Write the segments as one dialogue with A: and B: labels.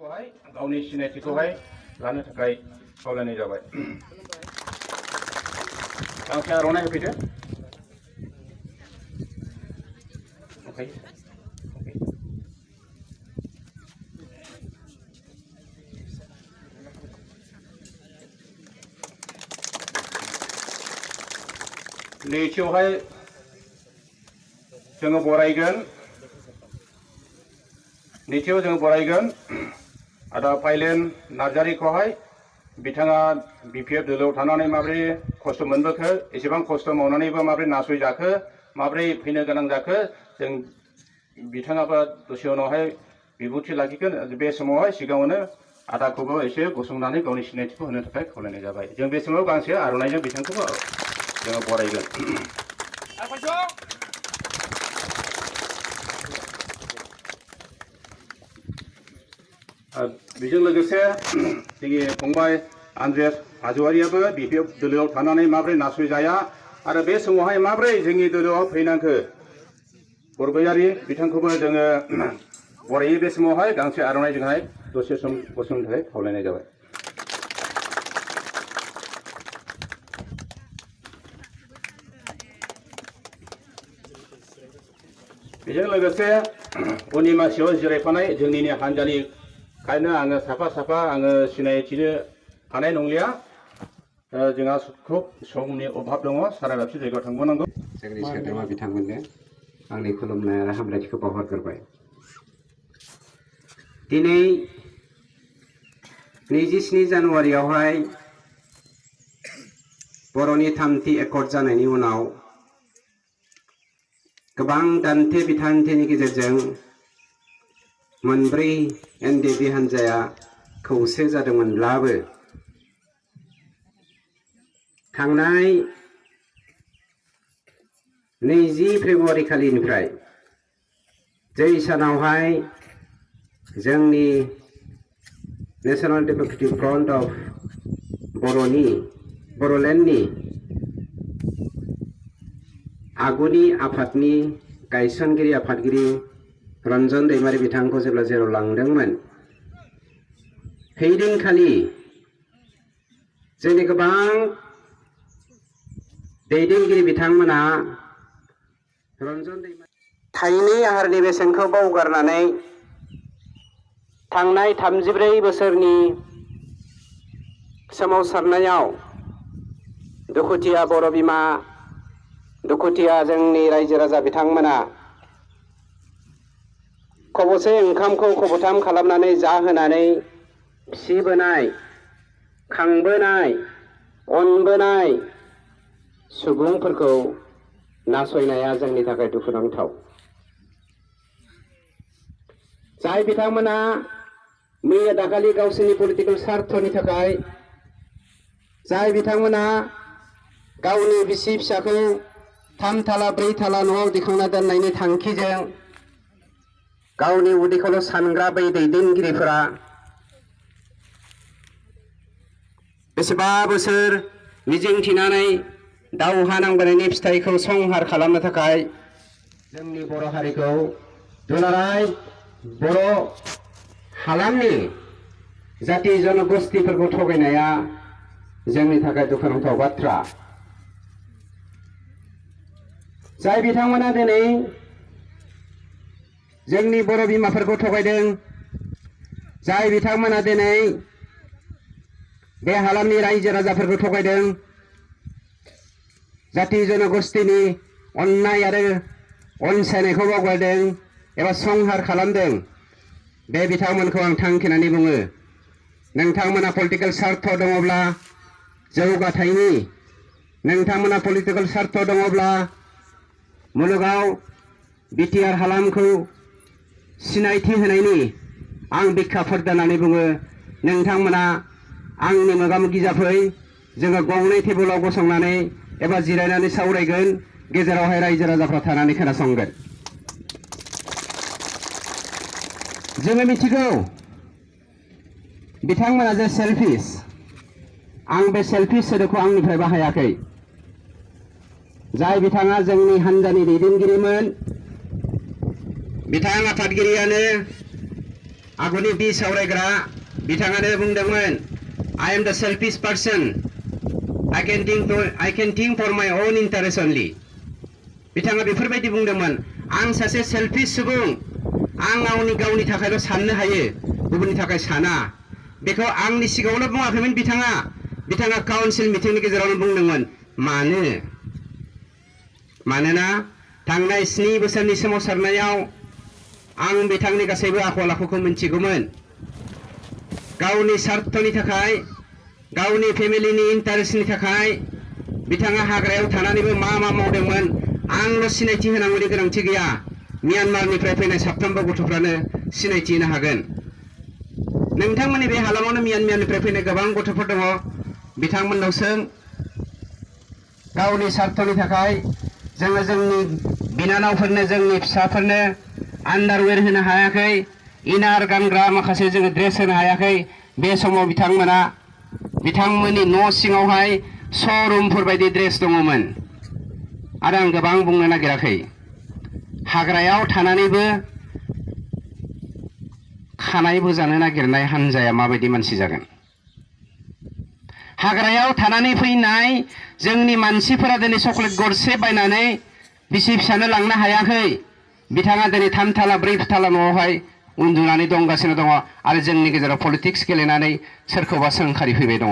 A: गावनि सिनायथिखौहाय लानो थाखाय खावलायनाय जाबाय। गांसे आर'नाइ होफैदो। नैथियावहाय जोङो बरायगोन आदा फाइलेन नार्जारिखौहाय बिथाङा बिपिएफ दोलोआव थानानै माबोरै खस्थ' मोनबोखो, एसेबां खस्थ' मावनानैबो माबोरै नासयजाखो, माबोरै फैनो गोनां जाखो, जों बिथाङाबो दसे उनावहाय बिबुंथि लाखिगोन। बे समावहाय सिगाङावनो आदाखौबो एसे गसंनानै गावनि सिनायथिखौ होनो थाखाय खावलायनाय जाबाय। जों बे समाव गांसे आर'नाइजों बिथांखौबो जोङो बरायगोन। बेजों लोगोसे जोंनि फंबाय आन्द्रेस हाज'वारियाबो बिपिएफ दोलोआव थानानै माबोरै नासयजाया आरो बे समावहाय माबोरै जोंनि दोलोआव फैनांखो, बरगयारि बिथांखौबो जोङो बरायो। बे समावहाय गांसे आर'नाइजोंहाय दसे सम गसंनो थाखाय खावलायनाय जाबाय। बेजों लोगोसे उननि मासियाव जिरायफानाय जोंनिनो हान्जानि खायनो आङो साफा साफा आङो सिनायथिनो हानाय नंलिया। जोंहा खुब समनि अभाब दङ, सारा दाबसे जायगायाव थांबावनांगौ।
B: जोंनि सोद्रोमा बिथांमोननो आंनि खुलुमनाय आरो हामलायथिखौ बावहरग्रोबाय। दिनै 27 जानुवारियावहाय बर'नि थामथि एकर्ड जानायनि उनाव गोबां दान्थे बिथान्थेनि गेजेरजों मोनब्रै एनडिएफबि हान्जाया खौसे जादोंमोनब्लाबो थांनाय 20 फेब्रुवारि खालिनिफ्राय जै सानावहाय जोंनि नेशनेल डेम'क्रेटिक फ्रन्ट अफ बर'लेण्डनि आगुनि आफादनि गायसनगिरि आफादगिरि रन्जन दैमारि बिथांखौ जेब्ला जेराव लांदोंमोन, हैदिनखालि जोंनि गोबां दैदेनगिरि बिथांमोना रन्जन दैमारि थाइनै आहारनि बेसेनखौ बावगारनानै थांनाय 34 बोसोरनि सोमावसारनायाव दुखुथिया बर' बिमा, दुखुथिया जोंनि रायजो राजा बिथांमोना खबसे ओंखामखौ खबथाम खालामनानै जाहोनानै फिसिबोनाय, खांबोनाय, अनबोनाय सुबुंफोरखौ नासयनाया जोंनि थाखाय दुखुनांथाव। जाय बिथांमोना मैया दाखालि गावसोरनि पलिटिकेल स्वार्थनि थाखाय, जाय बिथांमोना गावनि बिसि फिसाखौ 3 थाला 4 थाला न'आव दिखांना दोननायनि थांखिजों गावनि उदैखौल' सानग्रा बै दैदेनगिरिफोरा बेसेबा बोसोर मिजिंथिनानै दावहा नांबोनायनि फिथाइखौ संहार खालामनो थाखाय जोंनि बर' हारिखौ दुलाराय बर' हालामनि जाति जनगोष्ठीफोरखौ थगायनाया जोंनि थाखाय दुखुनांथाव बाथ्रा। जाय बिथांमोना दिनै जोंनि बर' बिमाफोरखौ थगायदों, जाय बिथांमोना दिनै बे हालामनि रायजो राजाफोरखौ थगायदों, जाति जनगोष्ठीनि अननाय आरो अनसायनायखौ बावगारदों एबा संहार खालामदों, बे बिथांमोनखौ आं थांखिनानै बुङो, नोंथांमोना पलिटिकेल स्वार्थ दङब्ला जौगाथायनि, नोंथांमोना पलिटिकेल स्वार्थ दङब्ला मुलुगाव बिटिआर हालामखौ सिनायथि होनायनि आं बिखाफोर दोननानै बुङो, नोंथांमोना आंनि मोगा-मोगि जाफै, जोङो गंनै टेबोलाव गसंनानै एबा जिरायनानै सावरायगोन, गेजेरावहाय रायजो राजाफ्रा थानानै खोनासंगोन। जोङो मिथिगौ बिथांमोना जे सेल्फिश, आं बे सेल्फिश सोदोबखौ आंनिफ्राय बाहायाखै। जाय बिथाङा जोंनि हान्जानि दैदेनगिरिमोन, बिथां आफादगिरियानो आगुनि बि सावरायग्रा बिथाङानो बुंदोंमोन I am the selfish person. I can think for my own interest only. बिथाङा बेफोरबायदि बुंदोंमोन आं सासे सेल्फिश सुबुं आं गावनि थाखायल' साननो हायो गुबुननि थाखाय साना बेखौ आंनि सिगाङावल' बुङाखैमोन बिथाङा काउन्सिल मिटिंनि गेजेरावनो बुंदोंमोन मानोना थांनाय 7 बोसोरनि सोमावसारनायाव आं बिथांनि गासैबो आखल आखुखौ मिन्थिगौमोन गावनि स्वार्थनि थाखाय गावनि फेमिलिनि इन्टारेस्टनि थाखाय बिथाङा हाग्रायाव थानानैबो मा मावदोंमोन आंल' सिनायथि होनांगौनि गोनांथि गैया म्यानमारनिफ्राय फैनाय साफ्रोमबो गथ'फ्रानो सिनायथि होनो हागोन नोंथांमोननि बे हालामावनो म्यानमारनिफ्राय फैनाय गोबां गथ'फोर दङ बिथांमोननाव सों गावनि स्वार्थनि थाखाय जोङो जोंनि बिनानावफोरनो जोंनि फिसाफोरनो आन्डारवेर होनो हायाखै इनार गानग्रा माखासे जोङो ड्रेस होनो हायाखै बे समाव बिथांमोननि न' सिङावहाय श'रुमफोर बायदि ड्रेस दङमोन आरो आं गोबां बुंनो नागिराखै हाग्रायाव थानानैबो खानाय बोजानो नागिरनाय हान्जाया माबायदि मानसि जागोन हाग्रायाव थानानै फैनाय जोंनि मानसिफोरा दिनै चकलेट गरसे बायनानै बिसि फिसानो लांनो हायाखै बिथाङा दिनै 3 थाला 4 थाला न'आवहाय उन्दुनानै दंगासिनो दङ आरो जोंनि गेजेराव पलिटिक्स गेलेनानै सोरखौबा सोंखारि फैबाय दङ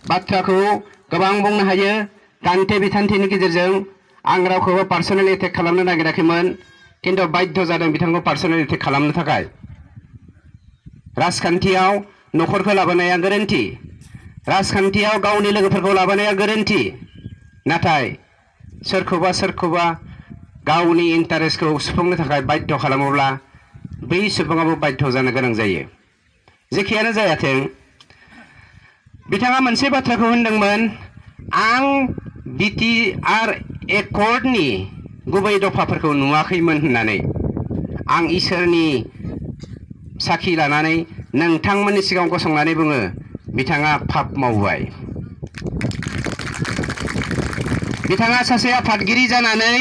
B: बाथ्राखौ गोबां बुंनो हायो दान्थे बिथान्थेनि गेजेरजों आं रावखौबो पार्सनेल एटेक खालामनो नागिराखैमोन किन्तु बाध्य जादों बिथांखौ पार्सनेल एटेक खालामनो थाखाय राजखान्थियाव न'खरखौ लाबोनाया गोरोन्थि राजखान्थियाव गावनि लोगोफोरखौ लाबोनाया गोरोन्थि नाथाय सोरखौबा गावनि इन्टारेस्टखौ सुफुंनो थाखाय बाध्य खालामोब्ला बै सुबुङाबो बाध्य जानो गोनां जायो जेखियानो जायाथों बिथाङा मोनसे बाथ्राखौ होनदोंमोन आं बिटिआर एकर्डनि गुबै दफाफोरखौ नुवाखैमोन होननानै आं इसोरनि साखि लानानै नोंथांमोननि सिगाङाव गसंनानै बुङो बिथाङा पाप मावबाय बिथाङा सासे आफादगिरि जानानै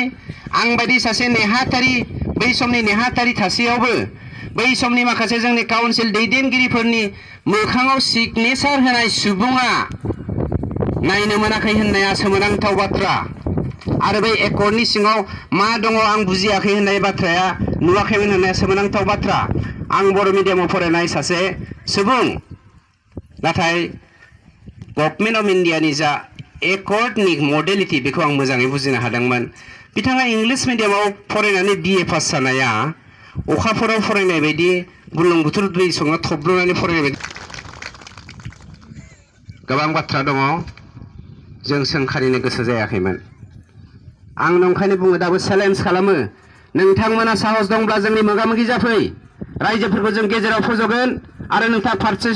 B: आं बायदि सासे नेहाथारि बै समनि नेहाथारि थासेयावबो बै समनि माखासे जोंनि काउन्सिल दैदेनगिरिफोरनि मोखाङाव सिगनेचार होनाय सुबुङा नायनो मोनाखै होननाया सोमोनांथाव बाथ्रा आरो बै एकर्डनि सिङाव मा दङ आं बुजियाखै होननाय बाथ्राया नुवाखैमोन होननाया सोमोनांथाव बाथ्रा आं बर' मिडियामाव फरायनाय सासे सुबुं नाथाय गभर्नमेन्ट अफ इन्डियानि जा एकर्डनि मडेलिटि बेखौ आं मोजाङै बुजिनो हादोंमोन बिथाङा इंलिश मिडियामाव फरायनानै BA पास जानाया अखाफोराव फरायनाय बायदि बुरलुंबुथुर दै सङाव थब्लनानै फरायनाय बायदि गोबां बाथ्रा दङ जों सोंखारिनो गोसो जायाखैमोन आं नंखायनो बुङो दाबो चेलेन्ज खालामो नोंथांमोना साहस दंब्ला जोंनि मोगामोगि जाफै रायजोफोरखौ जों गेजेराव फज'गोन आरो नोंथाङा फारसे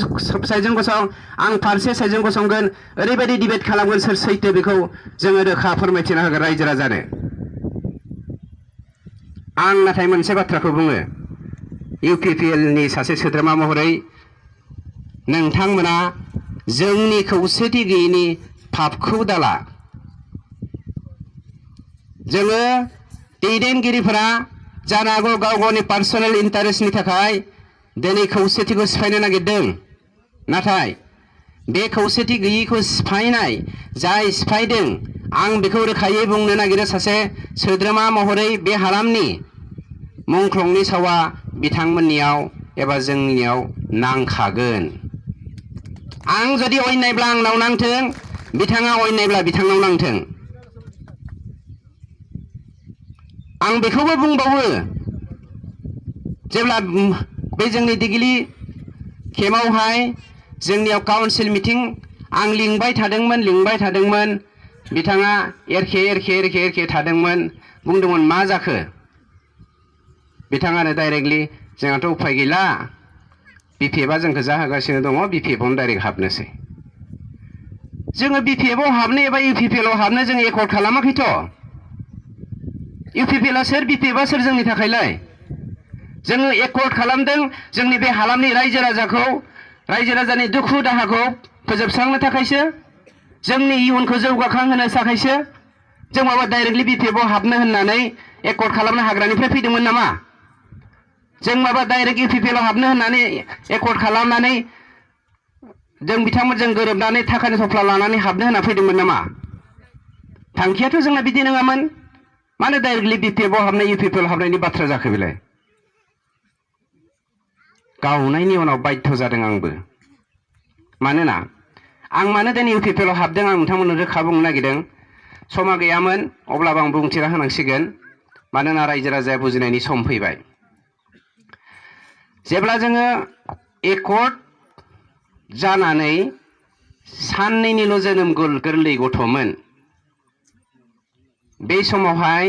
B: साइडजों गसं आं फारसे साइडजों गसंगोन ओरैबायदि डिबेट खालामगोन सोर सैथो बेखौ जोङो रोखा फोरमायथिना होगोन रायजो राजानो आं नाथाय मोनसे बाथ्राखौ बुङो UPPLनि सासे सोद्रोमा महरै नोंथांमोना जोंनि खौसेथि गैयैनि पापखौ दाला जोङो दैदेनगिरिफोरा जानो हागौ गाव गावनि पार्सनेल इन्टारेस्टनि थाखाय दिनै खौसेथिखौ सिफायनो नागिरदों नाथाय बे खौसेथि गैयैखौ सिफायनाय जाय सिफायदों आं बेखौ रोखायै बुंनो नागिरो सासे सोद्रोमा महरै बे हालामनि मुंख्लंनि सावा बिथांमोननियाव एबा जोंनियाव नांखागोन आं जुदि अयनायब्ला आंनाव नांथों बिथाङा अयनायब्ला बिथांनाव नांथों आं बेखौबो बुंबावो जेब्ला बे जोंनि दिगिलि केम्पआवहाय जोंनियाव काउन्सिल मिटिं आं लिंबाय थादोंमोन बिथाङा एरखे थादोंमोन बुंदोंमोन मा जाखो बिथाङानो डाइरेक्टलि जोंहाथ' उफाय गैला BPFआ जोंखौ जाहोगासिनो दङ BPFआवनो डाइरेक्ट हाबनोसै जोङो BPFआव हाबनो एबा UPPLआव हाबनो जों एकर्ड खालामाखैथ' UPPLआ सोर BPFआ सोर जोंनि थाखायलाय जोङो एकर्ड खालामदों जोंनि बे हालामनि रायजो राजानि दुखु दाहाखौ फोजोबस्रांनो थाखायसो जोंनि इयुनखौ जौगाखांहोनो थाखायसो जों माबा डाइरेक्टलि बिपिएफआव हाबनो होननानै एकर्ड खालामनो हाग्रानिफ्राय फैदोंमोन नामा? जों माबा डाइरेक्ट इउपिपिएलआव हाबनो होननानै एकर्ड खालामनानै जों बिथांमोनजों गोरोबनानै थाखानि थफ्ला लानानै हाबनो होनना फैदोंमोन नामा? थांखियाथ' जोंना बिदि नङामोन। मानो डाइरेक्टलि बिपिएफआव हाबनाय इउपिपिएलआव हाबनायनि बाथ्रा जाखो बेलाय? गावनायनि उनाव बाध्य जादों आंबो। मानोना आं मानो दिनै इउपिपिएलआव हाबदों आं नोंथांमोननो रोखा बुंनो नागिरदों। समा गैयामोन अब्लाबो आं बुंथिना होनांसिगोन। मानोना रायजो राजाया बुजिनायनि सम फैबाय। जेब्ला जोङो एकर्ड जानानै साननैनिल' जोनोम गोरलै गथ'मोन, बे समावहाय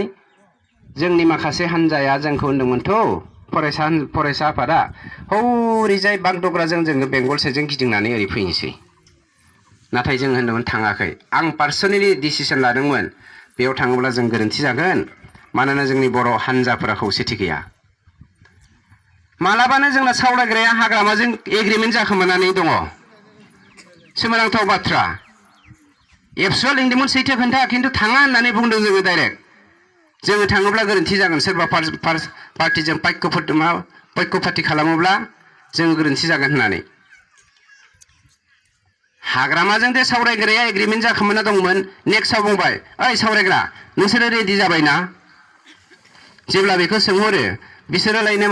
B: जोंनि माखासे हान्जाया जोंखौ होनदोंमोनथ' फरायसा आफादा हौरैजाय बागड'ग्राजों जोङो बेंगल साइडजों गिदिंनानै ओरै फैनोसै। नाथाय जों होनदोंमोन थाङाखै। आं पार्सनेलि डिसिसन लादोंमोन बेयाव थाङोब्ला जों गोरोन्थि जागोन। मानोना जोंनि बर' हान्जाफोरा खौसेथि गैया। मालाबानो जोंना सावरायग्राया हाग्रामाजों एग्रिमेन्ट जाखोमानानै दङ। सोमोनांथाव बाथ्रा। एबसुआ लिंदोंमोन सैथो खोन्था, खिन्थु थाङा होननानै बुंदों जोङो डाइरेक्ट। जोङो थाङोब्ला गोरोन्थि जागोन। सोरबा पार्टिजों पक्षपाति खालामोब्ला जोङो गोरोन्थि जागोन होननानै। हाग्रामाजों दे सावरायग्राया एग्रिमेन्ट जाखोमाना दंमोन। नेक्स्टआव बुंबाय, ओइ सावरायग्रा नोंसोरो रेडि जाबायना? जेब्ला बेखौ सोंहरो बिसोरो लायनो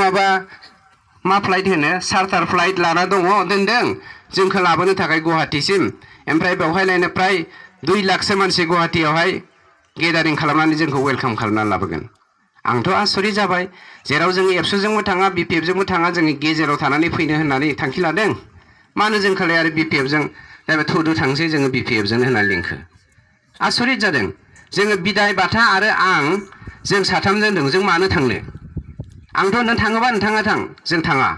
B: मा फ्लाइट होनो चार्टार फ्लाइट लाना दोनदों जोंखौ लाबोनो थाखाय गुवाहाटीसिम। ओमफ्राय बेवहाय लायनो फ्राय 2 लाखसो मानसि गुवाहाटीयावहाय गेदारिं खालामनानै जोंखौ वेलकाम खालामनानै लाबोगोन। आंथ' आसरित जाबाय। जेराव जोङो एबसुजोंबो थाङा बिपिएफजोंबो थाङा जोङो गेजेराव थानानै फैनो होननानै थांखि लादों। मानो जोंखौलाय आरो बिपिएफजों थुदो थांसै जोङो बिपिएफजों होननानै लिंखो? आसरित जादों। जोङो बिदाय बाथा आरो आं जों साथामजों दं। जों मानो थांनो? आंथ' नों थाङोबा नोंथाङा थां, जों थाङा।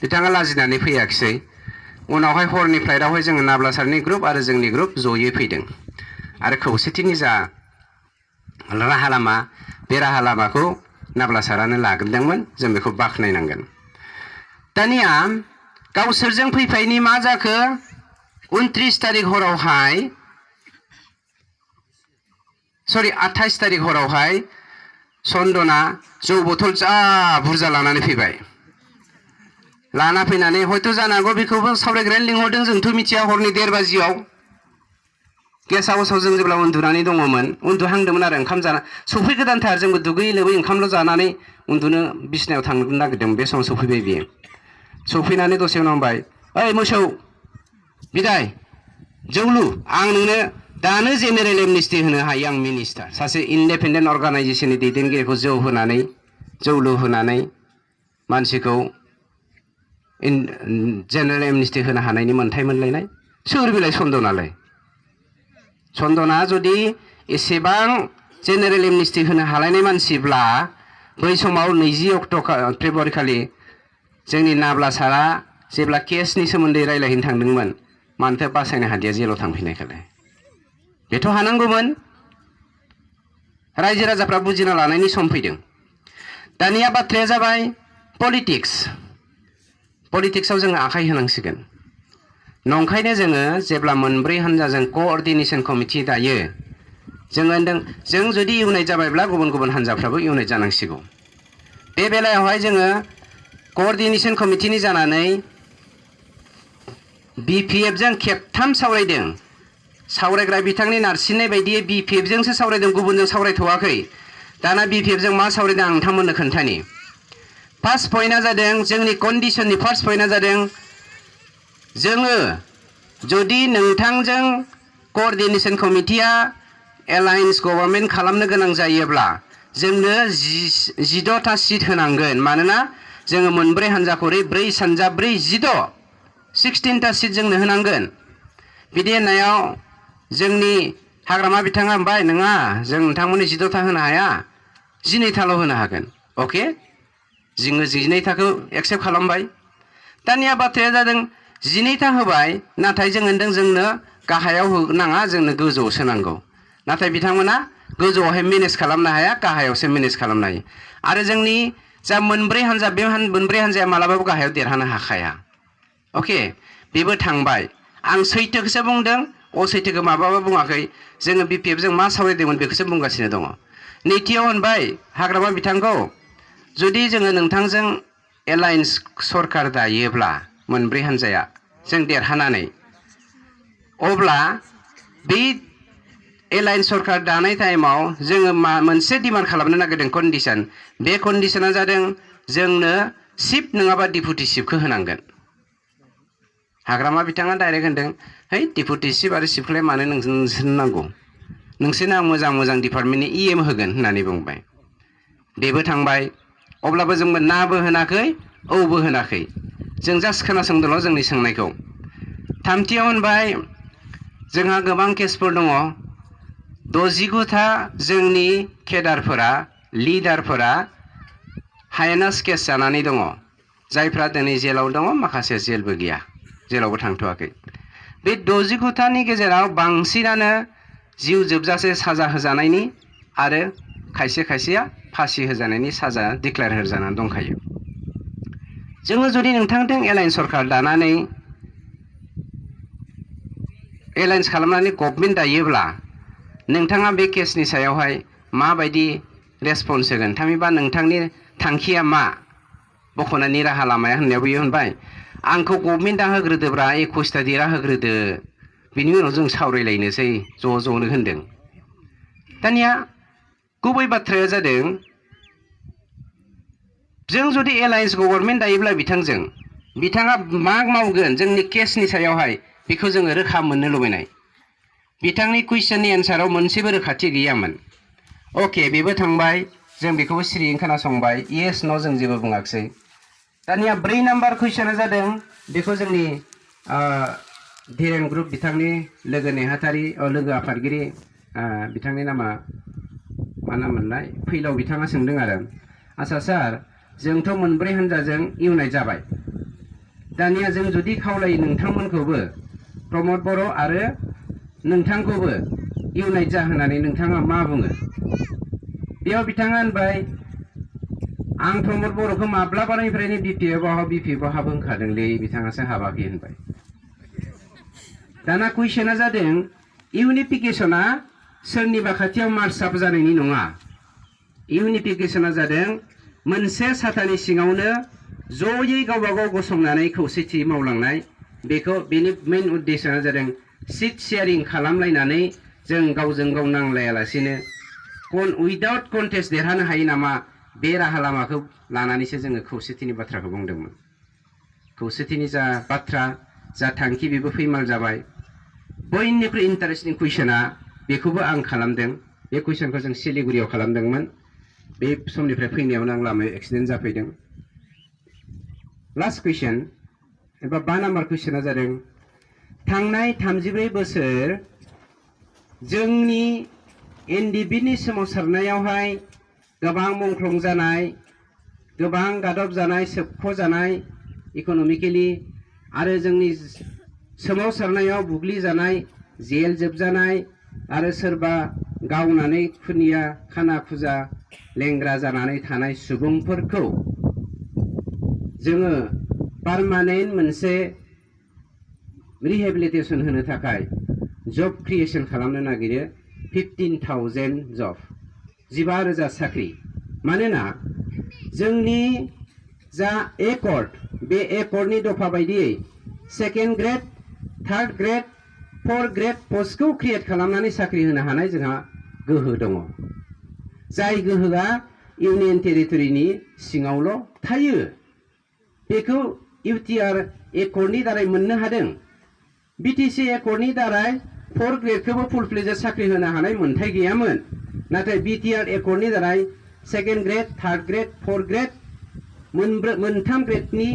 B: बिथाङा लाजिनानै फैयाखिसै। उनावहाय हरनि फ्लाइटआवहाय जोङो नाब्ला सारनि ग्रुप आरो जोंनि ग्रुप जयै फैदों। आरो खौसेथिनि जा राहा लामा, बे राहा लामाखौ नाब्ला सारानो लाग्रोदोंमोन। जों बेखौ बाख्नायनांगोन। दानिया गावसोरजों फैफायनि मा जाखो? 29 तारिख हरावहाय 28 तारिख हरावहाय चन्दना जौ बथल जा बुरजा लानानै फैबाय। लाना फैनानै हयथ' जानो हागौ बेखौबो सावरायग्रायानो लिंहरदों, जोंथ' मिथिया। हरनि 1:30 बाजियाव गेस्ट हाउसाव जों जेब्ला उन्दुनानै दङमोन, उन्दुहांदोंमोन आरो ओंखाम जाना सफैगोदानथार। जोंबो दुगैयै लोबै ओंखामल' जानानै उन्दुनो बिसिनायाव थांनो नागिरदों। बे समाव सफैबाय बियो। सफैनानै दसे उनाव बुंबाय, ओइ मोसौ बिदाय जौलु, आं नोंनो दानो जेनेरेल एमनेस्टि होनो हायो। आं मिनिस्टार, सासे इन्डिपेन्डेन्ट अर्गानाइजेसननि दैदेनगिरिखौ जौ लोंहोनानै मानसिखौ जेनेरेल एमनेस्टि होनो हानायनि मोन्थाय मोनलायनाय। सोर बिलाय चन्दनालाय? चन्दना जुदि एसेबां जेनेरेल एमनेस्टि होनो हालायनाय मानसिब्ला बै समाव 20 फेब्रुवारि खालि जोंनि नाब्ला सारा जेब्ला केसनि सोमोन्दै रायलायहैनो थांदोंमोन, मानोथो बासायनो हादिया जेलाव थांफिननायखौलाय? बेथ' हानांगौमोन। रायजो राजाफ्रा बुजिना लानायनि सम फैदों। दानिया बाथ्राया जाबाय पलिटिक्स। पलिटिक्सआव जोङो आखाइ होनांसिगोन। नंखायनो जोङो जेब्ला मोनब्रै हान्जाजों क'अर्डिनेसन कमिटि दायो, जोङो होनदों जों जुदि इउनाइट जाबायब्ला गुबुन गुबुन हान्जाफ्राबो इउनाइट जानांसिगौ। बे बेलायावहाय जोङो क'अर्डिनेसन कमिटिनि जानानै बिपिएफजों खेबथाम सावरायदों। सावरायग्रा बिथांनि नारसिननाय बायदियै बिपिएफजोंसो सावरायदों, गुबुनजों सावरायथ'वाखै। दाना बिपिएफजों मा सावरायदों आं नोंथांमोननो खोन्थानि। फार्स्ट पइन्टआ जादों, जोंनि कन्डिसननि फार्स्ट पइन्टआ जादों, जोङो जुदि नोंथांजों क'अर्डिनेसन कमिटिया एलायन्स गभर्नमेन्ट खालामनो गोनां जायोब्ला जोंनो 16टा सिट होनांगोन। मानोना जोङो मोनब्रै हान्जा खरै 4 सानजा 4 16टा सिट जोंनो होनांगोन। बिदि होननायाव जोंनि हाग्रामा बिथाङा बुंबाय, नङा जों नोंथांमोननि 16टा होनो हाया, 12टाल' होनो हागोन। अके, जोङो 12टाखौ एक्सेप्ट खालामबाय। दानिया बाथ्राया जादों 12टा होबाय, नाथाय जों होनदों जोंनो गाहायाव होनाङा, जोंनो गोजौआवसो नांगौ। नाथाय बिथांमोना गोजौआवहाय मेनेज खालामनो हाया, गाहायावसो मेनेज खालामनो हायो। आरो जोंनि जा मोनब्रै हान्जा, बे मोनब्रै हान्जाया मालाबाबो गाहायाव देरहानो हाखाया। अके, बेबो थांबाय। आं सैथोखौसो बुंदों, असैथोखौ माबाबो बुङाखै जोङो BPF जों मा सावरायदोंमोन बेखौसो बुंगासिनो दङ नैथियाव होनबाय हाग्रामा बिथांखौ जुदि जोङो नोंथांजों एलायन्स सरकार दायोब्ला मोनब्रै हान्जाया जों देरहानानै अब्ला बे एलायन्स सरकार दानाय टाइमाव जोङो मोनसे डिमान्ड खालामनो नागिरदों कन्डिशन बे कन्डिशना जादों जोंनो चिफ नङाबा डिपुटि चिफखौ होनांगोन हाग्रामा बिथाङा डाइरेक्ट होनदों है डिपुटि चिफ आरो चिफखौलाय मानो नोंसोरनो नांगौ नोंसोरनो आं मोजां डिपार्टमेन्टनि EM होगोन होननानै बुंबाय बेबो थांबाय अब्लाबो जोंबो नाबो होनाखै औबो होनाखै जों जास्ट खोनासंदोंल' जोंनि सोंनायखौ थामथियाव होनबाय जोंहा गोबां केसफोर दङ 69था जोंनि केडारफोरा लिडारफोरा हायेनास केस जानानै दङ जायफ्रा दिनै जेलाव दङ माखासे जेलबो गैया जेलावबो थांथ'वाखै बे 69थानि गेजेराव बांसिनानो जिउ जोबजासे साजा होजानायनि आरो खायसे खायसेया फासि होजानायनि साजा डिक्लेयार होजानानै दंखायो जोङो जुदि नोंथांजों एलायन्स सरकार दानानै एलायन्स खालामनानै गभर्नमेन्ट दायोब्ला नोंथाङा बे केसनि सायावहाय माबायदि रेसपन्स होगोन थामहिनबा नोंथांनि थांखिया मा बख'नायनि राहा लामाया होननायाव बियो होनबाय आंखौ गभर्नमेन्टआ होग्रोदोब्रा 21ता देरा होग्रोदो बिनि उनाव जों सावरायलायनोसै ज'नो होनदों दानिया गुबै बाथ्राया जादों जों जुदि एलायन्स गभर्नमेन्ट दायोब्ला बिथाङा मा मावगोन जोंनि केसनि सायावहाय बेखौ जोङो रोखा मोननो लुबैनाय बिथांनि कुइसननि एन्साराव मोनसेबो रोखाथि गैयामोन अके बेबो थांबाय जों बेखौबो सिरियैनो खोनासंबाय येस न' जों जेबो बुङाखिसै दानिया 4 नाम्बार कुइसना जादों बेखौ जोंनि धीरेन ग्रुप बिथांनि लोगो नेहाथारि लोगो आफादगिरि बिथांनि नामा मा नाम मोनलाय फैलाव बिथाङा सोंदों आरो आच्छा सार जोंथ' मोनब्रै हान्जाजों इउनाइट जाबाय दानिया जों जुदि खावलायो नोंथांमोनखौबो प्रमद बर' आरो नोंथांखौबो इउनाइट जाहोनानै नोंथाङा मा बुङो बेयाव बिथाङा होनबाय आं प्रमद बर'खौ माब्लाबानिफ्रायनो BPF हाबो होनखादोंलै बिथाङासो हाबाखै होनबाय दाना कुइसना जादों इउनिफिकेसना सोरनिबा खाथियाव मार्चआप जानायनि नङा इउनिफिकेसना जादों मोनसे साथानि सिङावनो जयै गावबागाव गसंनानै खौसेथि मावलांनाय बेखौ बेनि मेइन उद्देश्यआ जादों सिट शेयारिं खालामलायनानै जों गावजों गाव नांलायालासिनो उइदाउट कन्टेस्ट देरहानो हायो नामा बे राहा लामाखौ लानानैसो जोङो खौसेथिनि बाथ्राखौ बुंदोंमोन खौसेथिनि जा बाथ्रा जा थांखि बेबो फैमाल जाबाय बयनिख्रुइ इन्टारेस्टिं कुइसना बेखौबो आं खालामदों बे कुइसनखौ जों सिलिगुरियाव खालामदोंमोन बे समनिफ्राय फैनायावनो आं लामायाव एक्सिडेन्ट जाफैदों लास्ट कुइसन एबा 5 नाम्बार कुइसना जादों थांनाय 34 बोसोर जोंनि NDBनि सोमावसारनायावहाय गोबां मुंख्लं जानाय गोबां गादब जानाय सोबख' जानाय इक'नमिकेलि आरो जोंनि सोमावसारनायाव बुग्लिजानाय जेल जोबजानाय आरो सोरबा गावनानै खुनिया खाना खुजा लेंग्रा जानानै थानाय सुबुंफोरखौ जोङो पार्मानेन्ट मोनसे रिहेबिलिटेसन होनो थाखाय जब क्रिएशन खालामनो नागिरो 15,000 जब 15,000 साख्रि मानोना जोंनि जा एकर्ड बे एकर्डनि दफा बायदियै second grade third grade 4 grade पस्टखौ क्रिएट खालामनानै साख्रि होनो हानाय जोंहा गोहो दङ जाय गोहोआ इउनियन टेरिटरिनि सिङावल' थायो बेखौ UTR एकर्डनि दारै मोननो हादों BTC एकर्डनि दारै 4 ग्रेडखौबो फुल फ्लेजेड साख्रि होनो हानाय मोन्थाय गैयामोन नाथाय BTR एकर्डनि दारै second grade third grade 4 grade मोनथाम ग्रेडनि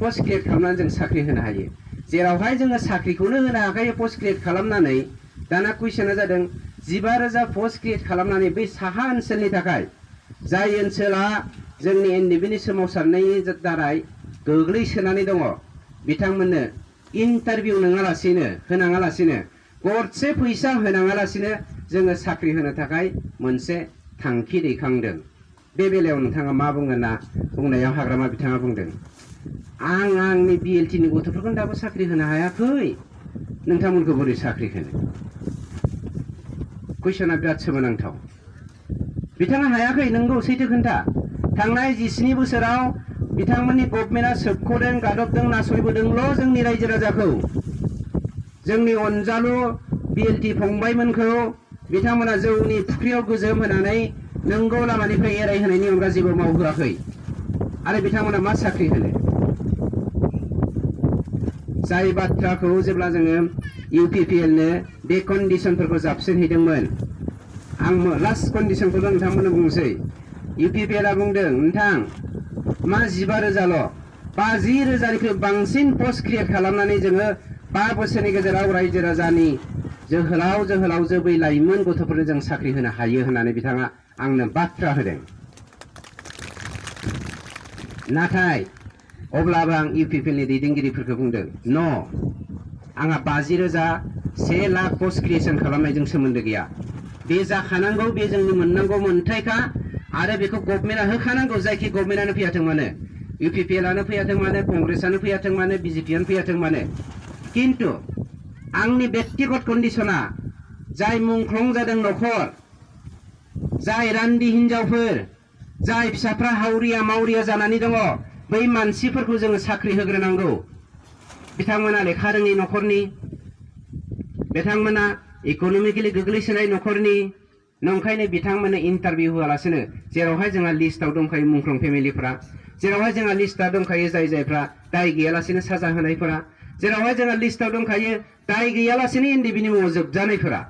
B: पस्ट क्रिएट खालामनानै जों साख्रि होनो हायो जेरावहाय जोङो साख्रिखौनो होनो हाखायो पस्ट क्रिएट खालामनानै दाना कुइसना जादों 15,000 पस्ट क्रिएट खालामनानै बै साहा ओनसोलनि थाखाय जाय ओनसोला जोंनि NDBनि सोमावसारनायनि दारै गोग्लैसोनानै दङ बिथांमोननो इन्टारभिउ होनाङालासिनो गरसे फैसा होनाङालासिनो जोङो साख्रि होनो थाखाय मोनसे थांखि दैखांदों बे बेलायाव नोंथाङा मा बुंगोन ना बुंनायाव हाग्रामा बिथाङा बुंदों आंनि BLTनि गथ'फोरखौ दाबो साख्रि होनो हायाखै नोंथांमोनखौ बोरै साख्रि होनो कुइसना बिराद सोमोनांथाव बिथाङा हायाखै नंगौ सैथो खोन्था थांनाय 17 बोसोराव बिथांमोननि गभर्नमेन्टआ सोबख'दों गादबदों नासयबोदोंल' जोंनि रायजो राजाखौ जोंनि अनजालु बिएलटि फंबायमोनखौ बिथांमोना जौनि फुख्रियाव गोजोम होनानै नंगौ लामानिफ्राय एरायहोनायनि अनगा जेबो मावहोआखै आरो बिथांमोना मा साख्रि होनो जाय बाथ्राखौ जेब्ला जोङो इउपिपिएलनो बे कन्डिशनफोरखौ जाबसिनहैदोंमोन आं लास्ट कन्डिशनखौ नोंथांमोननो बुंसै इउपिपिएलआ बुंदों नोंथां मा 15,000ल' 50,000निख्रुइ बांसिन पस्ट क्रिएट खालामनानै जोङो 5 बोसोरनि गेजेराव रायजो राजानि जोहोलाव जोहोलावजो बै लाइमोन गथ'फोरनो जों साख्रि होनो हायो होननानै बिथाङा आंनो बाथ्रा होदों नाथाय अब्लाबो आं इउपिपिएलनि दैदेनगिरिफोरखौ बुंदों न' आंहा 50,000 1 लाख पस्ट क्रिएशन खालामनायजों सोमोन्दो गैया बे जाखानांगौ बे जोंनि मोननांगौ मोन्थायखा आरो बेखौ गभर्नमेन्टआ होखानांगौ जायखि गभर्नमेन्टआनो फैयाथों मानो इउपिपिएलआनो फैयाथों मानो कंग्रेसआनो फैयाथों मानो बिजेपिआनो फैयाथों मानो किन्तु आंनि व्यक्तिगत कन्डिशना जाय मुंख्लं जादों न'खर जाय रान्दि हिनजावफोर जाय फिसाफ्रा हावरिया मावरिया जानानै दङ बै मानसिफोरखौ जोङो साख्रि होग्रोनांगौ बिथांमोना लेखा रोङि न'खरनि बिथांमोना इक'नमिकेलि गोग्लैसोनाय न'खरनि नंखायनो बिथांमोननो इन्टारभिउ होआलासिनो जेरावहाय जोंहा लिस्टआव दंखायो मुंख्लं फेमिलिफ्रा जेरावहाय जोंहा लिस्टआ दंखायो जाय जायफ्रा दाय गैयालासिनो साजा होनायफोरा जेरावहाय जोंहा लिस्टआव दंखायो दाय गैयालासिनो इन्दिबिनि मुङाव जोबजानायफोरा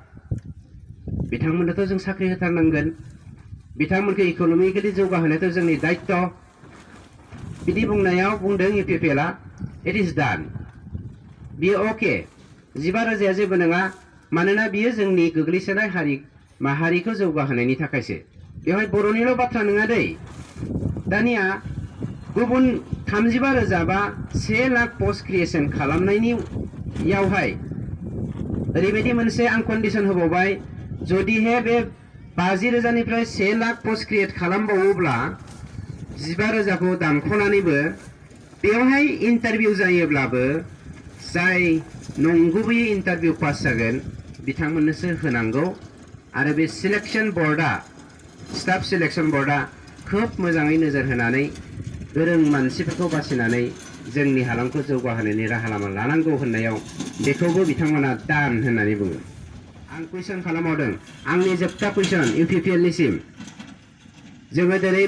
B: बिथांमोननोथ' जों साख्रि होथारनांगोन बिथांमोनखौ इक'नमिकेलि जौगाहोनायाथ' जोंनि दायित्व बिदि बुंनायाव बुंदों इउपिपिएलआ इट इज डान बियो अके 15,000 जेबो नङा मानोना बियो जोंनि गोग्लैसोनाय हारि माहारिखौ जौगाहोनायनि थाखायसो बेवहाय बर'निल' बाथ्रा नङा दै दानिया गुबुन 35,000 बा 1 लाख पस्ट क्रिएशन खालामनायनियावहाय ओरैबायदि मोनसे आं कन्डिशन होबावबाय जुदिहे बे 50,000निफ्राय 1 लाख पस्ट क्रिएट खालामबावोब्ला 15,000खौ दानख'नानैबो बेवहाय इन्टारभिउ जायोब्लाबो जाय नंगुबैयै इन्टारभिउ पास जागोन बिथांमोननोसो होनांगौ आरो बे सिलेक्शन बर्डआ स्टाफ सिलेक्शन बर्डआ खोब मोजाङै नोजोर होनानै गोरों मानसिफोरखौ बासिनानै जोंनि हालामखौ जौगाहोनायनि राहा लामा लानांगौ होननायाव बेखौबो बिथांमोना दान होननानै बुङो आं कुइसन खालामबावदों आंनि जोबथा कुइसन इउपिपिएलनिसिम जोङो दिनै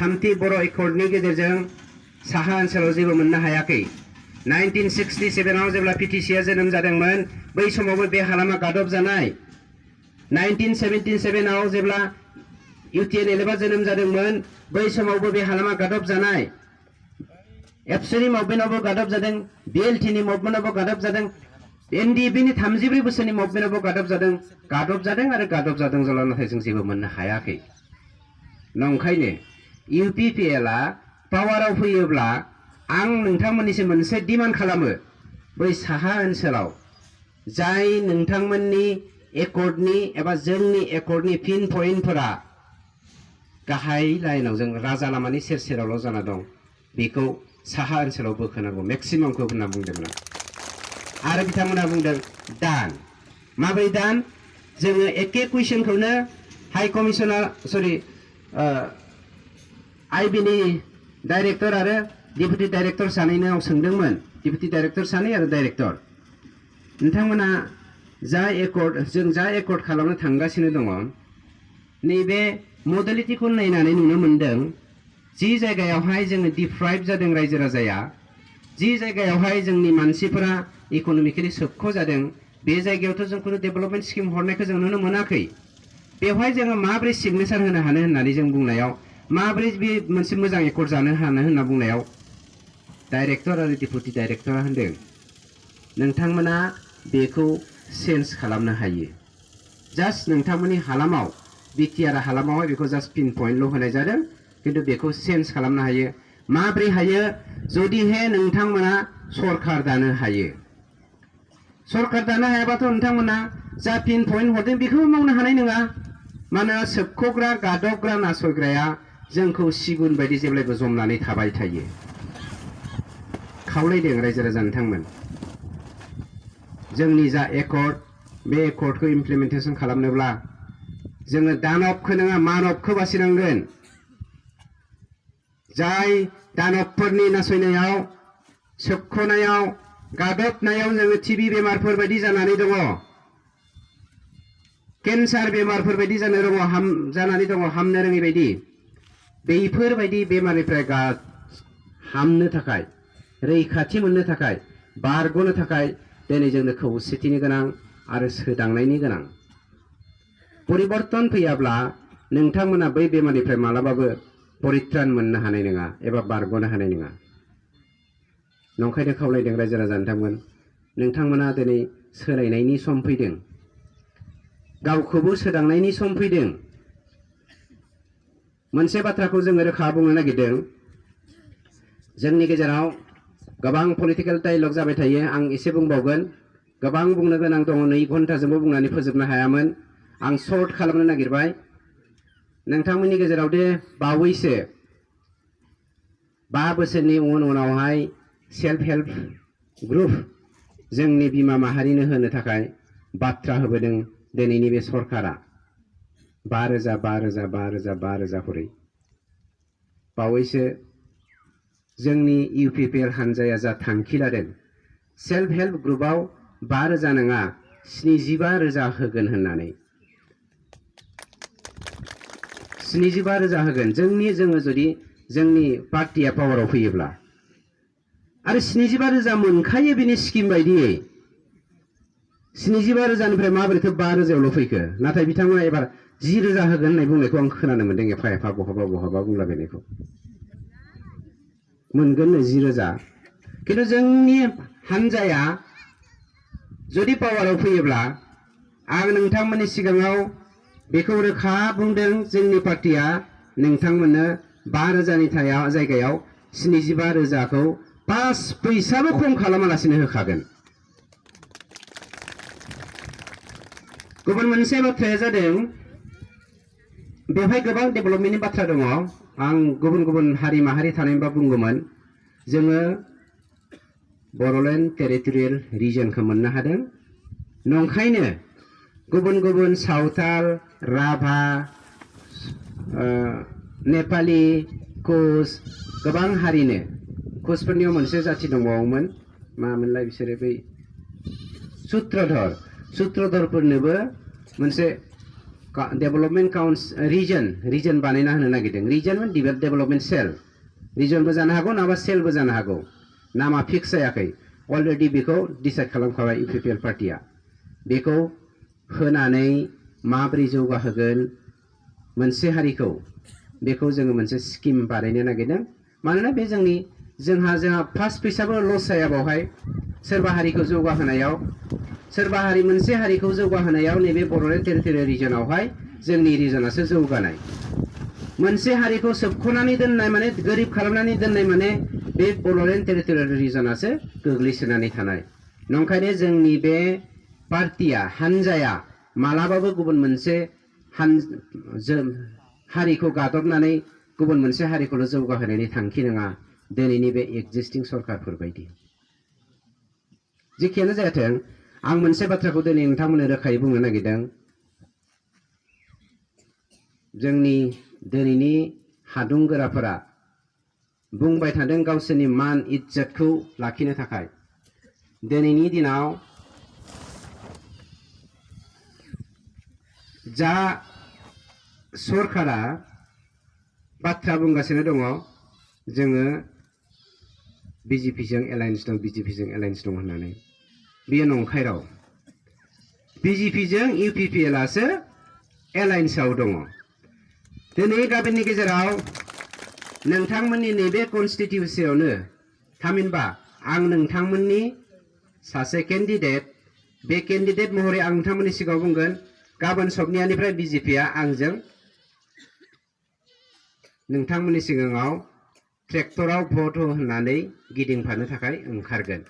B: थामथि बर' एकर्डनि गेजेरजों साहा ओनसोलाव जेबो मोननो हायाखै 1967आव जेब्ला पिटिसिआ जोनोम जादोंमोन बै समावबो बे हालामा गादब जानाय 1977आव जेब्ला इउटिएनएलएफआ जोनोम जादोंमोन बै समावबो बे हालामा गादब जानाय एबसुनि मुभमेन्टआवबो गादब जादों बिएलटिनि मुभमेन्टआवबो गादब जादों एनडिएफबिनि 34 बोसोरनि मुभमेन्टआवबो गादब जादों आरो गादब जादों जेब्ला नाथाय जों जेबो मोननो हायाखै नंखायनो इउपिपिएलआ पावाराव फैयोब्ला आं नोंथांमोननिसिम मोनसे डिमान्ड खालामो बै साहा ओनसोलाव जाय नोंथांमोननि एकर्डनि एबा जोंनि एकर्डनि पिन पइन्टफोरा गाहाय लाइनाव जों राजा लामानि सेर सेरावल' जाना दं बेखौ साहा ओनसोलाव बोखोनांगौ मेक्सिमामखौ होनना बुंदोंमोन आरो बिथांमोना बुंदों दान माब्रै दान जोङो एखे कुइसनखौनो हाइ कमिशनार आइबिनि डाइरेक्टर आरो डेपुटि डाइरेक्टर सानैनाव सोंदोंमोन डेपुटि डाइरेक्टर सानै आरो डाइरेक्टर नोंथांमोना जा एकर्ड खालामनो थांगासिनो दङ नैबे मडेलिटिखौ नायनानै नुनो मोनदों जि जायगायावहाय जोङो डिप्राइभ जादों रायजो राजाया जि जायगायावहाय जोंनि मानसिफोरा इक'नमिकेलि सोबख' जादों बे जायगायावथ' जों खुनु डेभेलपमेन्ट स्किम हरनायखौ जों नुनो मोनाखै बेवहाय जोङो माबोरै सिगनेचार होनो हानो होननानै जों बुंनायाव माबोरै बे मोनसे मोजां एकर्ड जानो हानो होनना बुंनायाव डाइरेक्टर आरो डेपुटि डाइरेक्टरा होनदों नोंथांमोना बेखौ चेन्ज खालामनो हायो जास्ट नोंथांमोननि हालामाव बिटिआर हालामावहाय बेखौ जास्ट पिन पइन्टल' होनाय जादों किन्तु बेखौ चेन्ज खालामनो हायो माबोरै हायो जुदिहे नोंथांमोना सरकार दानो हायो सरकार दानो हायाबाथ' नोंथांमोना जा पिन पइन्ट हरदों बेखौबो मावनो हानाय नङा मानोना सोबख'ग्रा गादबग्रा नासयग्राया जोंखौ सिगुन बायदि जेब्लायबो जमनानै थाबाय थायो खावलायदों रायजो राजा नोंथांमोन जोंनि जा एकर्ड बे एकर्डखौ इमप्लिमेन्टेसन खालामनोब्ला जोङो दानबखौ नङा मानबखौ बासिनांगोन। जाय दानबफोरनि नासयनायाव सोबख'नायाव गादबनायाव जोङो टिबि बेमारफोर बायदि जानानै दङ, केन्सार बेमारफोर बायदि जानानै दङ हामनो रोङै बायदि। बेफोरबायदि बेमारनिफ्राय हामनो थाखाय, रैखाथि मोननो थाखाय, बारग'नो थाखाय दिनै जोंनो खौसेथिनि गोनां आरो सोदांनायनि गोनां। परिबर्तन फैयाब्ला नोंथांमोना बै बेमारनिफ्राय मालाबाबो परित्रान मोननो हानाय नङा एबा बारग'नो हानाय नङा। नंखायनो खावलायदों रायजो राजा नोंथांमोना दिनै सोलायनायनि सम फैदों, गावखौबो सोदांनायनि सम फैदों। मोनसे बाथ्राखौ जोङो रोखा बुंनो नागिरदों, जोंनि गेजेराव गोबां पलिटिकेल डायलग जाबाय थायो। आं एसे बुंबावगोन, गोबां बुंनो गोनां दङ, 2 घन्टाजोंबो बुंनानै फोजोबनो हायामोन। आं सर्ट खालामनो नागिरबाय। नोंथांमोननि गेजेराव दे बावैसो 5 बोसोरनि उनावहाय सेल्फ हेल्प ग्रुप जोंनि बिमा माहारिनो होनो थाखाय बाथ्रा होबोदों दिनैनि बे सरकारा 5,000 खरै। बावैसो जोंनि इउपिपिएल हान्जाया जा थांखि लादों, सेल्फ हेल्प ग्रुपआव 5,000 नङा 75,000 होगोन होननानै। 75,000 होगोन जोङो जुदि जोंनि पार्टिया पावाराव फैयोब्ला। आरो 75,000 मोनखायो बिनि स्किम बायदियै। 75,000निफ्राय माबोरैथो 5,000ल' फैखो? नाथाय बिथांमोना एबार 10,000 होगोन होननाय बुंनायखौ आं खोनानो मोनदों, एफा एफा बहाबा बुंलाबायनायखौ। मोनगोन 10,000। खिन्थु जोंनि हान्जाया जुदि पावाराव फैयोब्ला आं नोंथांमोननि सिगाङाव बेखौ रोखा बुंदों, जोंनि पार्टिया नोंथांमोननो 5,000नि जायगायाव 75,000खौ 5 फैसाबो खम खालामालासिनो होखागोन। गुबुन मोनसे बाथ्राया जादों, बेवहाय गोबां डेभेलपमेन्टनि बाथ्रा दङ। आं गुबुन हारि माहारि थानायबा बुंगौमोन, जोङो बड'लेण्ड टेरिटरियेल रिजनखौ मोननो हादों। नंखायनो गुबुन सावताल, राभा, नेपालि, कुस, गोबां हारिनो, कुसफोरनियाव मोनसे जाथि दंबावोमोन, मामोनलाय बिसोरो, बै सुत्रधरफोरनोबो मोनसे डेभेलपमेन्ट रिजन बानायना होनो नागिरदों। रिजन डेभेलपमेन्ट सेल, रिजनबो जानो हागौ नङाबा सेलबो जानो हागौ, नामा फिक्स जायाखै। अलरेडि बेखौ डिसाइड खालामखाबाय इउपिपिएल पार्टिया। बेखौ होनानै माबोरै जौगाहोगोन मोनसे हारिखौ, बेखौ जोङो मोनसे स्किम बानायनो नागिरदों। मानोना बे जोंहा फार्स्ट फैसाबो लस जाया बावहाय। सोरबा हारिखौ जौगाहोनायाव, मोनसे हारिखौ जौगाहोनायाव नैबे बड'लेण्ड टेरिटरियेल रिजनावहाय जोंनि रिजनासो जौगानाय। मोनसे हारिखौ सोबख'नानै दोननाय माने, गोरिब खालामनानै दोननाय माने, बे बड'लेण्ड टेरिटरियेल रिजनासो गोग्लैसोनानै थानाय। नंखायनो जोंनि बे पार्टिया, हान्जाया मालाबाबो गुबुन मोनसे हारिखौ गादबनानै गुबुन मोनसे हारिखौल' जौगाहोनायनि थांखि नङा, दिनैनि बे एक्जिस्टिं सरकारफोर बायदि। जेखियानो जायाथों, आं मोनसे बाथ्राखौ दिनै नोंथांमोननो रोखायै बुंनो नागिरदों। जोंनि दिनैनि हादुंगोराफोरा बुंबाय थादों गावसोरनि मान इज्जतखौ लाखिनो थाखाय। दिनैनि दिनाव जा सरकारा बाथ्रा बुंगासिनो दङ, जोङो बिजेपिजों एलायन्स दं होननानै, बेयो नंखाय राव। बिजेपिजों इउपिपिएलआसो एलायन्सआव दङ। दिनै गाबोननि गेजेराव नोंथांमोननि नैबे कनस्टिटिउन्सियावनो, थामहिनबा आं नोंथांमोननि सासे केन्डिडेट, बे केन्डिडेट महरै आं नोंथांमोननि सिगाङाव बुंगोन, गाबोन सबनियानिफ्राय बिजेपिया आंजों नोंथांमोननि सिगाङाव ट्रेक्टराव भट होनानै गिदिंफानो थाखाय ओंखारगोन।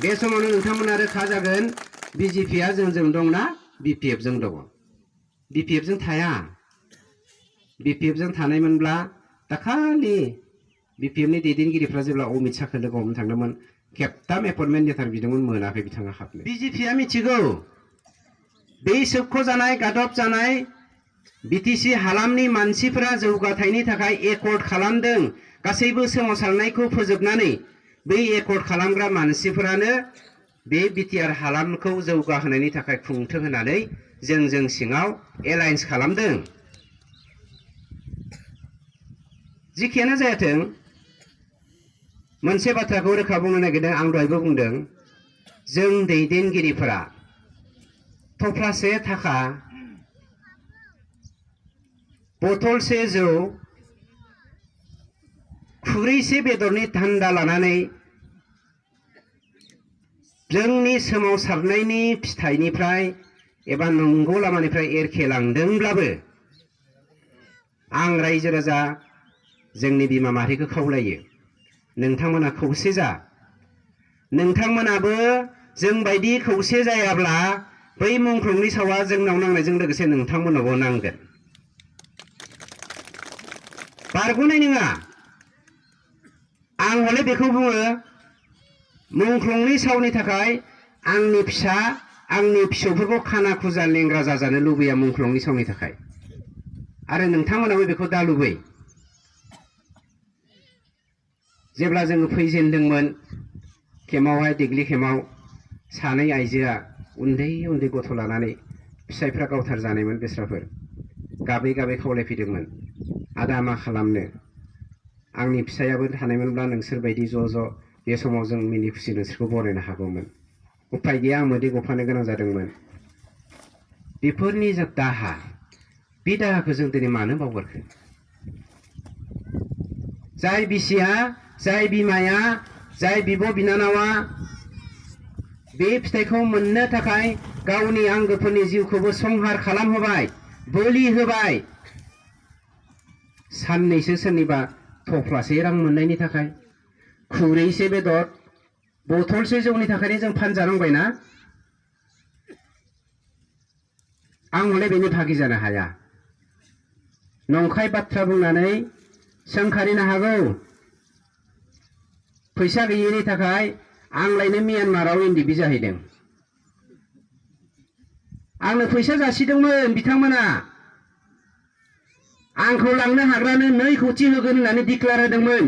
B: बे समावनो नोंथांमोना रोखा जागोन बिजेपिया जोंजों दंना बिपिएफजों दङ। बिपिएफजों थाया। बिपिएफजों थानायमोनब्ला दाखालि बिपिएफनि दैदेनगिरिफ्रा जेब्ला अमित शाहखौ लोगो हमनो थांदोंमोन, खेबथाम एपइन्टमेन्ट लेटार बिदोंमोन मोनाखै बिथाङा हाबनो बिजेपिआ मिथिगौ बे सोबख'जानाय गादब जानाय बिटिसि हालामनि मानसिफोरा जौगाथायनि थाखाय एकर्ड खालामदों गासैबो सोमावसारनायखौ फोजोबनानै बै एकर्ड खालामग्रा मानसिफोरानो बे बिटिआर हालामखौ जौगाहोनायनि थाखाय खुंथों होननानै जों सिङाव एलायन्स खालामदों जिखियानो जायाथों मोनसे बाथ्राखौ रोखा बुंनो नागिरदों आं दहायबो बुंदों जों दैदेनगिरिफोरा थफ्लासे थाखा बथलसे जौ खुरैसे बेदरनि धान्दा लानानै जोंनि सोमावसारनायनि फिथाइनिफ्राय एबा नंगौ लामानिफ्राय एरखेलांदोंब्लाबो आं रायजो राजा जोंनि बिमा माहारिखौ खावलायो नोंथांमोना खौसे जा नोंथांमोनाबो जोंबायदि खौसे जायाब्ला बै मुंख्लंनि सावा जोंनाव नांनायजों लोगोसे नोंथांमोनावबो नांगोन बारग'नाय नङा आं हले बेखौ बुङो मुंख्लंनि सावनि थाखाय आंनि फिसा आंनि फिसौफोरखौ खाना खुजा लेंग्रा जाजानो लुबैया मुंख्लंनि सावनि थाखाय आरो नोंथांमोनाबो बेखौ दा लुबै जेब्ला जोङो फैजेनदोंमोन खेमावहाय देग्लि खेमाव सानै आइजोआ उन्दै उन्दै गथ' लानानै फिसाइफ्रा गावथार जानायमोन बेस्राफोर गाबै गाबै खावलायफैदोंमोन आदा मा खालामनो आंनि फिसायाबो थानायमोनब्ला नोंसोर बायदि ज' बे समाव जों मिनि खुसि नोंसोरखौ बरायनो हागौमोन उफाय गैया आं मोदै गफानो गोनां जादोंमोन बेफोरनि जा दाहा बे दाहाखौ जों दिनै मानो बावगारखो जाय बिसिया जाय बिमाया जाय बिब' बिनानावा बे फिथाइखौ मोननो थाखाय गावनि आंगोफोरनि जिउखौबो संहार खालामहोबाय बोलि होबाय साननैसो सोरनिबा थफ्लासे रां मोननायनि थाखाय खुरैसे बेदर बथलसे जौनि थाखायनो जों फानजानांबायना आं हले बेनि भागि जानो हाया नंखाय बाथ्रा बुंनानै सोंखारिनो हागौ फैसा गैयिनि थाखाय आंलायनो म्यानमाराव एनडिबि जाहैदों आंनो फैसा जासिदोंमोन बिथांमोना आंखौ लांनो हाग्रानो 2 कोटि होगोन होननानै डिक्लेयार होदोंमोन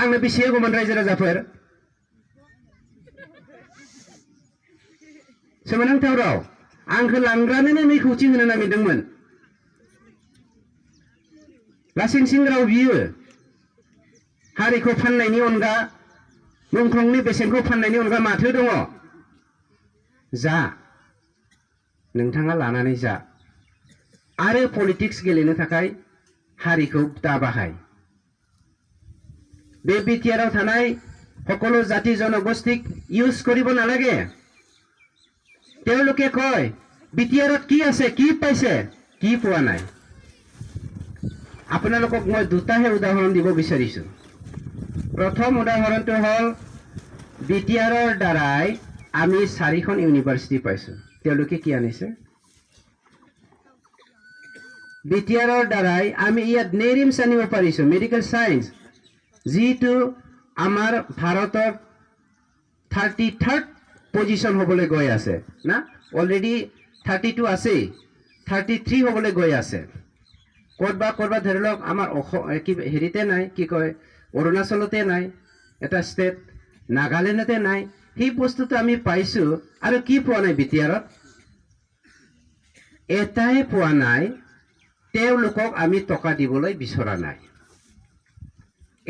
B: आंनो बेसे होगौमोन रायजो राजाफोर सोमोनांथाव राव आंखौ लांग्रानोनो 2 कोटि होनो नागिरदोंमोन लासिं सिं राव बियो हारिखौ फाननायनि अनगा मुंख्लंनि बेसेनखौ फाननायनि अनगा माथो दङ जा नोंथाङा लानानै जा आरो पलिटिक्स गेलेनो थाखाय हारिखौ दा बाहाय बे बिटिआरआव थानाय সকলো জাতি জনগোষ্ঠীক ইউজ কৰিব নালাগে তেওঁলোকে কয় বিটিআৰত কি আছে কি পাইছে কি পোৱা নাই আপোনালোকক মই দুটাহে উদাহৰণ দিব বিচাৰিছো প্ৰথম উদাহৰণটো হ'ল বিটিআৰৰ দ্বাৰাই আমি 4খন ইউনিভাৰ্চিটি পাইছো তেওঁলোকে কি আনিছে বিটিআৰৰ দ্বাৰাই আমি ইয়াত নেৰিমছ আনিব পাৰিছো মেডিকেল সায়েন্স যিটো আমাৰ ভাৰতৰ 33rd পজিশন হ'বলৈ গৈ আছে না অলৰেডি 32 আছে 33 হ'বলৈ গৈ আছে কৰবা ধৰি লওক আমাৰ কি হেৰিতে নাই কি কয় অৰুণাচলতে নাই এটা ষ্টেট নাগালেণ্ডতে নাই সেই বস্তুটো আমি পাইছো আৰু কি পোৱা নাই বিটিআৰত এটাই পোৱা নাই তেওঁলোকক আমি টকা দিবলৈ বিচৰা নাই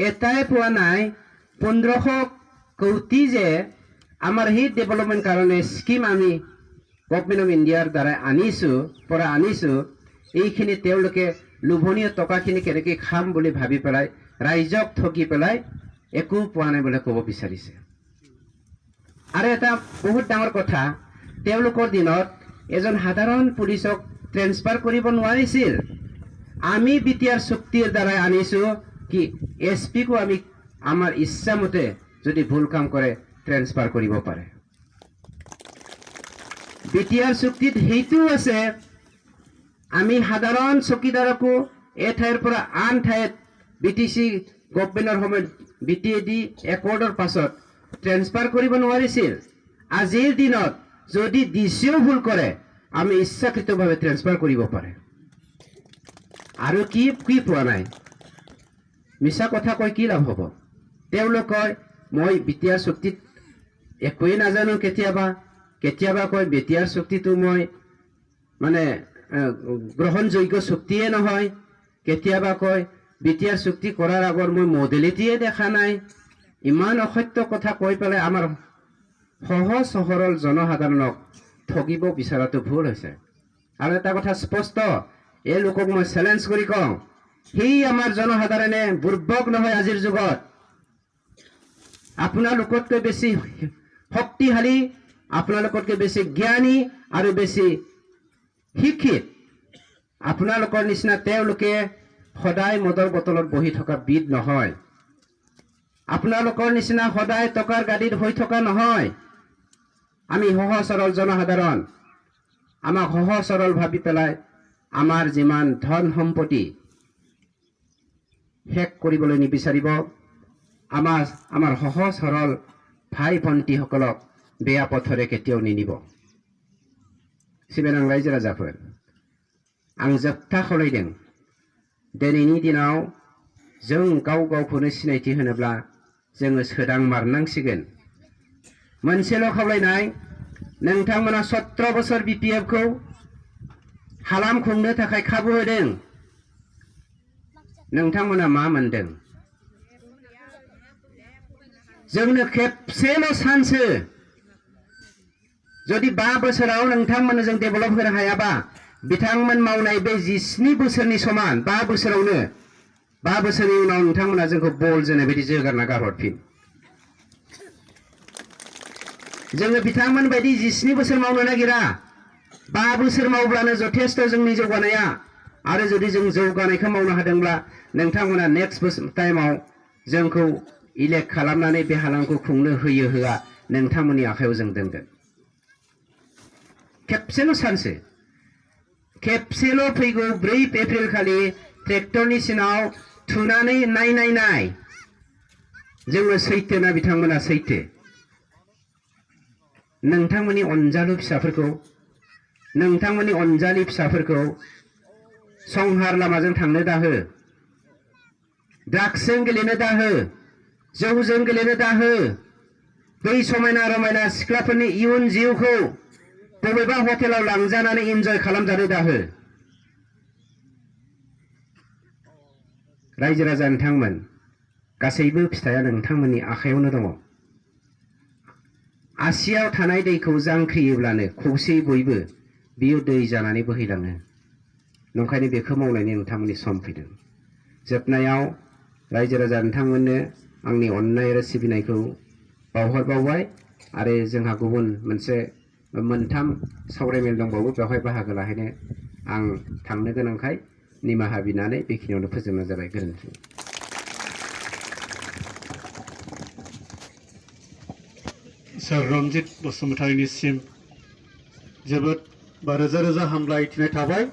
B: এটাই পোৱা নাই 1500 কোটি যে আমাৰ হি ডেভেলপমেন্ট কাৰণে স্কিম আমি গভৰ্ণমেণ্ট অফ ইণ্ডিয়াৰ দ্বাৰা আনিছো এইখিনি তেওঁলোকে লোভনীয় টকাখিনি কেনেকৈ খাম বুলি ভাবি পেলাই ৰাইজক ঠকি পেলাই একো পোৱা নাই বুলি ক'ব বিচাৰিছে আৰু এটা বহুত ডাঙৰ কথা তেওঁলোকৰ দিনত এজন সাধাৰণ পুলিচক ট্ৰেন্সফাৰ কৰিব নোৱাৰিছিল আমি বিটিআৰ চুক্তিৰ দ্বাৰা আনিছো কি এসপি কো আমি আমাৰ ইচ্ছা মতে যদি ভুল কাম কৰে ট্ৰেন্সফাৰ কৰিব পাৰে বিটিআৰ চুক্তিত হেতু আছে আমি সাধাৰণ চকীদাৰকো এঠাইৰ পৰা আন ঠাইত বিটিসি গভৰ্ণমেণ্টৰ সময়ত বিটিএডি একৰ্ডৰ পাছত ট্ৰেন্সফাৰ কৰিব নোৱাৰিছিল আজিৰ দিনত যদি ডিচিও ভুল কৰে আমি ইচ্ছাকৃতভাৱে ট্ৰেন্সফাৰ কৰিব পাৰে আৰু কি কি পোৱা নাই মিছা কথা কৈ কি লাভ হ'ব তেওঁলোক কয় মই বিটিআৰ চুক্তিত একোৱেই নাজানো কেতিয়াবা কয় বিটিআৰ চুক্তিটো মই মানে গ্ৰহণযোগ্য চুক্তিয়ে নহয় কেতিয়াবা কয় বিটিআৰ চুক্তি কৰাৰ আগত মই মডেলিটিয়ে দেখা নাই ইমান অসত্য কথা কৈ পেলাই আমাৰ সহজ সৰল জনসাধাৰণক ঠগিব বিচৰাটো ভুল হৈছে আৰু এটা কথা স্পষ্ট এই লোকক মই চেলেঞ্জ কৰি কওঁ সেই আমাৰ জনসাধাৰণে বুৰ্বক নহয় আজিৰ যুগত আপোনালোকতকৈ বেছি শক্তিশালী আপোনালোকতকৈ বেছি জ্ঞানী আৰু বেছি শিক্ষিত আপোনালোকৰ নিচিনা তেওঁলোকে সদায় মদৰ বটলত বহি থকা বিদ নহয় আপোনালোকৰ নিচিনা সদায় টকাৰ গাড়ীত হৈ থকা নহয় আমি সহজ সৰল জনসাধাৰণ আমাক সহজ সৰল ভাবি পেলাই আমাৰ যিমান ধন সম্পত্তি শেষ কৰিবলৈ নিবিচাৰিব আমাৰ সহজ সৰল ভাই ভণ্টিসকলক বেয়া পথৰে কেতিয়াও নিনিব सिबिनां रायजो राजाफोर आं जोबथा खावलायदों दिनैनि दिनाव जों गाव गावखौनो सिनायथि होनोब्ला जोङो सोदां मारनांसिगोन मोनसेल' खावलायनाय नोंथांमोना 17 बोसोर बिपिएफ खौ हालाम खुंनो थाखाय खाबु होदों नोंथांमोना मा मोनदों जोंनो खेबसेल' सानसो जुदि 5 बोसोराव नोंथांमोननो जों डेभेलप होनो हायाबा बिथांमोन मावनाय बे 17 बोसोरनि समान 5 बोसोरावनो 5 बोसोरनि उनाव नोंथांमोना जोंखौ बल जोनाय बायदि जोगारना गारहरफिन जोङो बिथांमोन बायदि 17 बोसोर मावनो नागिरा 5 बोसोर मावब्लानो जथेष्ट जोंनि जौगानाया आरो जुदि जों जौगानायखौ मावनो हादोंब्ला नोंथांमोना नेक्स्ट टाइमाव जोंखौ इलेक्ट खालामनानै बे हालामखौ खुंनो होयो होआ नोंथांमोननि आखायाव जों दोनगोन खेबसेल' सानसे खेबसेल' फैगौ 4 एप्रिल खालि ट्रेक्टरनि सिनाव थुनानै नाय जोङो सैथोना बिथांमोना सैथो नोंथांमोननि अनजालु फिसाफोरखौ संहार लामाजों थांनो दाहो ड्राग्सजों गेलेनो दाहो जौजों गेलेनो दाहो बै समायना रमायना सिख्लाफोरनि इयुन जिउखौ बबेबा हटेलाव लांजानानै एन्जय खालामजानो दाहो रायजो राजा नोंथांमोन गासैबो फिथाइया नोंथांमोननि आखायावनो दङ आसियाव थानाय दैखौ जांख्रियोब्लानो खौसेयै बयबो बियो दै जानानै बोहैलाङो नंखायनो बेखौ मावनायनि नोंथांमोननि सम फैदों जोबनायाव रायजो राजा नोंथांमोननो आंनि अननाय आरो सिबिनायखौ बावहरबावबाय आरो जोंहा गुबुन मोनसे 3 सावरायमेल दंबावो बेवहाय बाहागो लाहैनो आं थांनो गोनांखाय निमाहा बिनानै बेखिनियावनो फोजोबनाय जाबाय गोजोन्थों
C: सार रनजित बसुमतारीनिसिम जोबोद रोजा रोजा हामलायथिनाय थाबाय